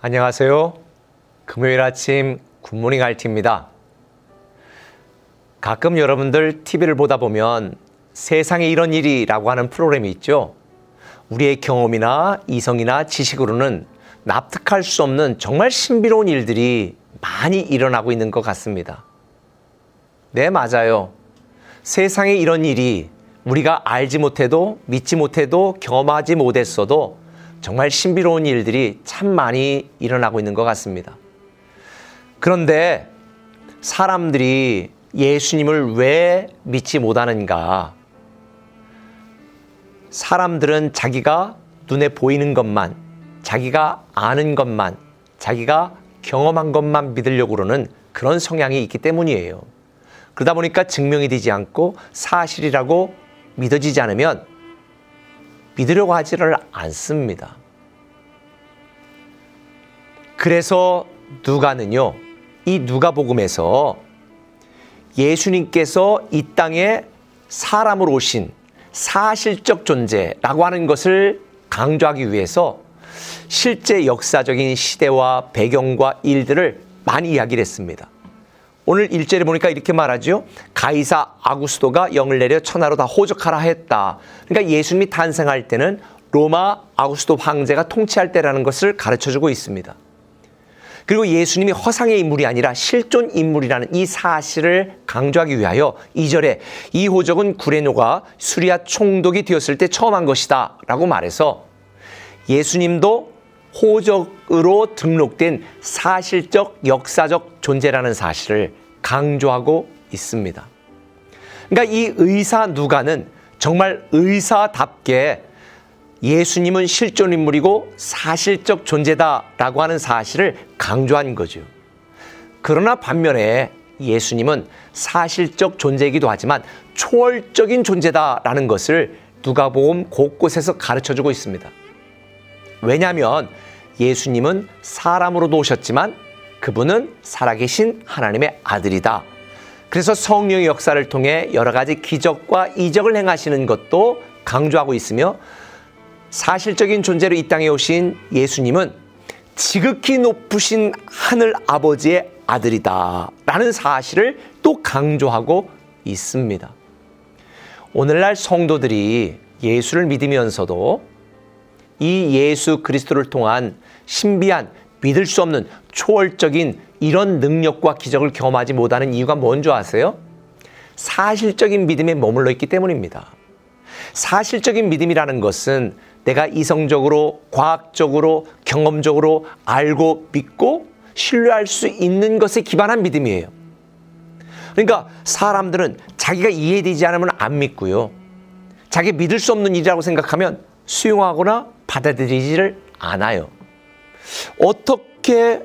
안녕하세요. 금요일 아침 굿모닝 RT입니다. 가끔 여러분들 TV를 보다 보면 세상에 이런 일이라고 하는 프로그램이 있죠. 우리의 경험이나 이성이나 지식으로는 납득할 수 없는 정말 신비로운 일들이 많이 일어나고 있는 것 같습니다. 네, 맞아요. 세상에 이런 일이 우리가 알지 못해도 믿지 못해도 경험하지 못했어도 정말 신비로운 일들이 참 많이 일어나고 있는 것 같습니다. 그런데 사람들이 예수님을 왜 믿지 못하는가? 사람들은 자기가 눈에 보이는 것만, 자기가 아는 것만, 자기가 경험한 것만 믿으려고 그러는 그런 성향이 있기 때문이에요. 그러다 보니까 증명이 되지 않고 사실이라고 믿어지지 않으면 믿으려고 하지를 않습니다. 그래서 누가는요, 이 누가복음에서 예수님께서 이 땅에 사람으로 오신 사실적 존재라고 하는 것을 강조하기 위해서 실제 역사적인 시대와 배경과 일들을 많이 이야기를 했습니다. 오늘 1절에 보니까 이렇게 말하죠. 가이사 아구스도가 영을 내려 천하로 다 호적하라 했다. 그러니까 예수님이 탄생할 때는 로마 아구스도 황제가 통치할 때라는 것을 가르쳐주고 있습니다. 그리고 예수님이 허상의 인물이 아니라 실존 인물이라는 이 사실을 강조하기 위하여 2절에 이 호적은 구레노가 수리아 총독이 되었을 때 처음 한 것이다 라고 말해서 예수님도 호적으로 등록된 사실적 역사적 존재라는 사실을 강조하고 있습니다. 그러니까 이 의사 누가는 정말 의사답게 예수님은 실존 인물이고 사실적 존재다라고 하는 사실을 강조한 거죠. 그러나 반면에 예수님은 사실적 존재이기도 하지만 초월적인 존재다라는 것을 누가복음 곳곳에서 가르쳐주고 있습니다. 왜냐하면 예수님은 사람으로도 오셨지만 그분은 살아계신 하나님의 아들이다. 그래서 성령의 역사를 통해 여러 가지 기적과 이적을 행하시는 것도 강조하고 있으며 사실적인 존재로 이 땅에 오신 예수님은 지극히 높으신 하늘 아버지의 아들이다 라는 사실을 또 강조하고 있습니다. 오늘날 성도들이 예수를 믿으면서도 이 예수 그리스도를 통한 신비한 믿을 수 없는 초월적인 이런 능력과 기적을 경험하지 못하는 이유가 뭔지 아세요? 사실적인 믿음에 머물러 있기 때문입니다. 사실적인 믿음이라는 것은 내가 이성적으로, 과학적으로, 경험적으로 알고 믿고 신뢰할 수 있는 것에 기반한 믿음이에요. 그러니까 사람들은 자기가 이해되지 않으면 안 믿고요. 자기가 믿을 수 없는 일이라고 생각하면 수용하거나 받아들이지를 않아요. 어떻게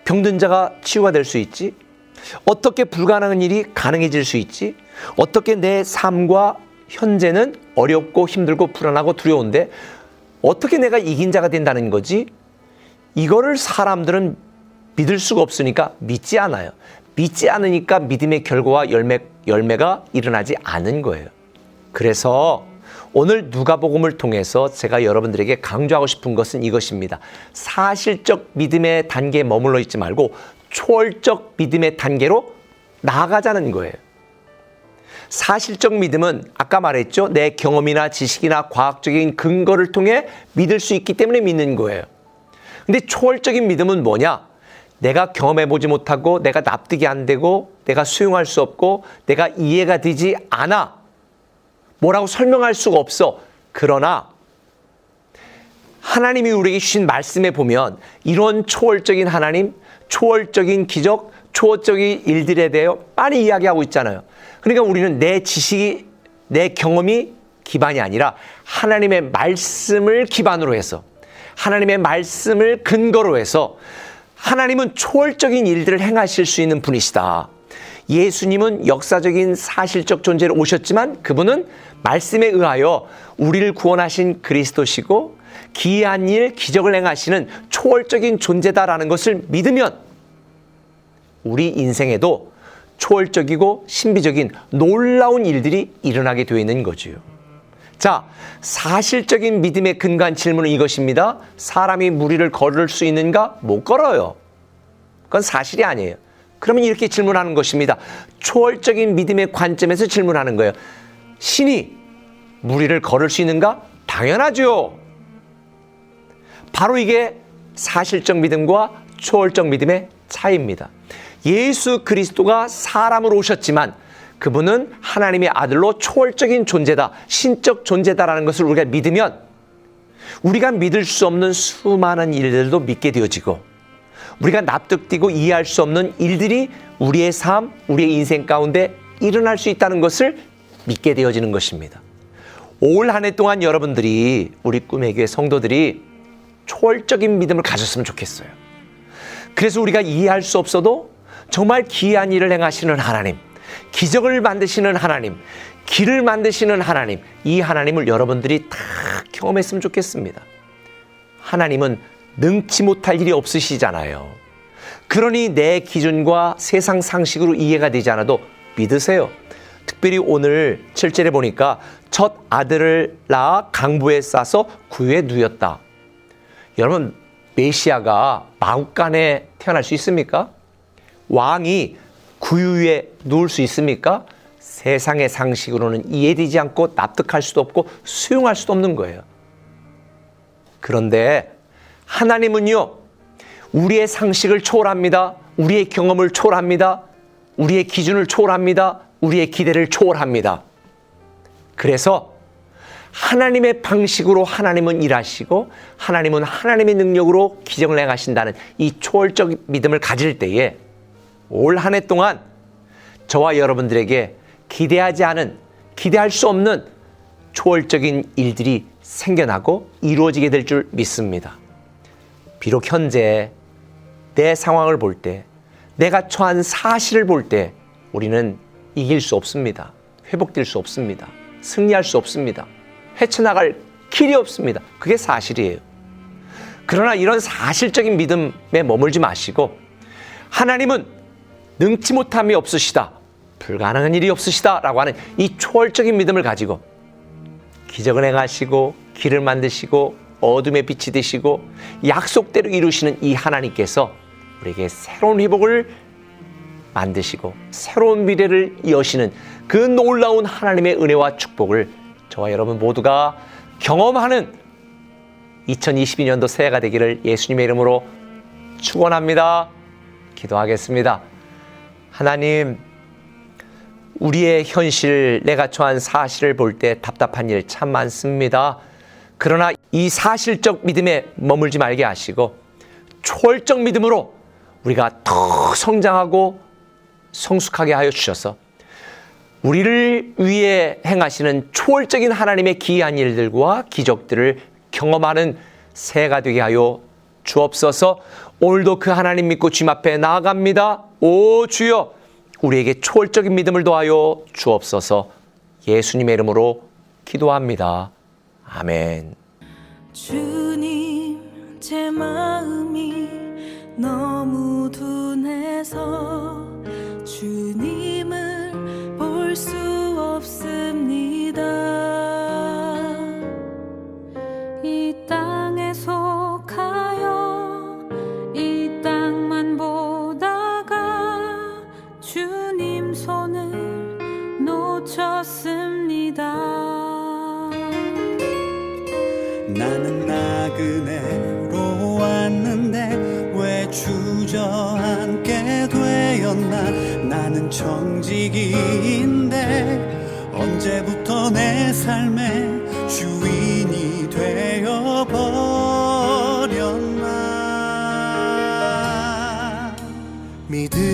병든 자가 치유가 될 수 있지? 어떻게 불가능한 일이 가능해질 수 있지? 어떻게 내 삶과 현재는 어렵고 힘들고 불안하고 두려운데 어떻게 내가 이긴 자가 된다는 거지? 이거를 사람들은 믿을 수가 없으니까 믿지 않아요. 믿지 않으니까 믿음의 결과와 열매가 일어나지 않은 거예요. 그래서 오늘 누가복음을 통해서 제가 여러분들에게 강조하고 싶은 것은 이것입니다. 사실적 믿음의 단계에 머물러 있지 말고 초월적 믿음의 단계로 나아가자는 거예요. 사실적 믿음은 아까 말했죠. 내 경험이나 지식이나 과학적인 근거를 통해 믿을 수 있기 때문에 믿는 거예요. 근데 초월적인 믿음은 뭐냐? 내가 경험해보지 못하고 내가 납득이 안 되고 내가 수용할 수 없고 내가 이해가 되지 않아. 뭐라고 설명할 수가 없어. 그러나 하나님이 우리에게 주신 말씀에 보면 이런 초월적인 하나님, 초월적인 기적, 초월적인 일들에 대해 많이 이야기하고 있잖아요. 그러니까 우리는 내 지식이, 내 경험이 기반이 아니라 하나님의 말씀을 기반으로 해서 하나님의 말씀을 근거로 해서 하나님은 초월적인 일들을 행하실 수 있는 분이시다. 예수님은 역사적인 사실적 존재로 오셨지만 그분은 말씀에 의하여 우리를 구원하신 그리스도시고 기이한 일, 기적을 행하시는 초월적인 존재다라는 것을 믿으면 우리 인생에도 초월적이고 신비적인 놀라운 일들이 일어나게 되어 있는 거지요. 자, 사실적인 믿음의 근간 질문은 이것입니다. 사람이 무리를 걸을 수 있는가? 못 걸어요. 그건 사실이 아니에요. 그러면 이렇게 질문하는 것입니다. 초월적인 믿음의 관점에서 질문하는 거예요. 신이 무리를 걸을 수 있는가? 당연하죠. 바로 이게 사실적 믿음과 초월적 믿음의 차이입니다. 예수 그리스도가 사람으로 오셨지만 그분은 하나님의 아들로 초월적인 존재다, 신적 존재다라는 것을 우리가 믿으면 우리가 믿을 수 없는 수많은 일들도 믿게 되어지고 우리가 납득되고 이해할 수 없는 일들이 우리의 삶, 우리의 인생 가운데 일어날 수 있다는 것을 믿게 되어지는 것입니다. 올 한 해 동안 여러분들이 우리 꿈의 교회 성도들이 초월적인 믿음을 가졌으면 좋겠어요. 그래서 우리가 이해할 수 없어도 정말 기이한 일을 행하시는 하나님, 기적을 만드시는 하나님, 길을 만드시는 하나님, 이 하나님을 여러분들이 다 경험했으면 좋겠습니다. 하나님은 능치 못할 일이 없으시잖아요. 그러니 내 기준과 세상 상식으로 이해가 되지 않아도 믿으세요. 특별히 오늘 7절에 보니까 첫 아들을 낳아 강보에 싸서 구유에 누였다. 여러분, 메시아가 마구간에 태어날 수 있습니까? 왕이 구유에 누울 수 있습니까? 세상의 상식으로는 이해되지 않고 납득할 수도 없고 수용할 수도 없는 거예요. 그런데 하나님은요, 우리의 상식을 초월합니다. 우리의 경험을 초월합니다. 우리의 기준을 초월합니다. 우리의 기대를 초월합니다. 그래서 하나님의 방식으로 하나님은 일하시고 하나님은 하나님의 능력으로 기적을 행하신다는 이 초월적 믿음을 가질 때에 올 한 해 동안 저와 여러분들에게 기대하지 않은, 기대할 수 없는 초월적인 일들이 생겨나고 이루어지게 될 줄 믿습니다. 비록 현재 내 상황을 볼 때, 내가 처한 사실을 볼 때 우리는 이길 수 없습니다. 회복될 수 없습니다. 승리할 수 없습니다. 헤쳐나갈 길이 없습니다. 그게 사실이에요. 그러나 이런 사실적인 믿음에 머물지 마시고 하나님은 능치 못함이 없으시다, 불가능한 일이 없으시다 라고 하는 이 초월적인 믿음을 가지고 기적을 행하시고 길을 만드시고 어둠의 빛이 되시고 약속대로 이루시는 이 하나님께서 우리에게 새로운 회복을 만드시고 새로운 미래를 여시는 그 놀라운 하나님의 은혜와 축복을 저와 여러분 모두가 경험하는 2022년도 새해가 되기를 예수님의 이름으로 축원합니다. 기도하겠습니다. 하나님, 우리의 현실, 내가 처한 사실을 볼 때 답답한 일 참 많습니다. 그러나 이 사실적 믿음에 머물지 말게 하시고 초월적 믿음으로 우리가 더 성장하고 성숙하게 하여 주셔서 우리를 위해 행하시는 초월적인 하나님의 기이한 일들과 기적들을 경험하는 새해가 되게 하여 주옵소서. 오늘도 그 하나님 믿고 주님 앞에 나아갑니다. 오 주여, 우리에게 초월적인 믿음을 더하여 주옵소서. 예수님의 이름으로 기도합니다. 아멘. 주님, 제 마음이 너무 둔해서 주님을 볼 수 없습니다. 이 땅에 속하여 이 땅만 보다가 주님 손을 놓쳤습니다. 나는 나그네로 왔는데 왜 주저앉게 되었나. 나는 청지기인데 언제부터 내 삶의 주인이 되어버렸나. 믿음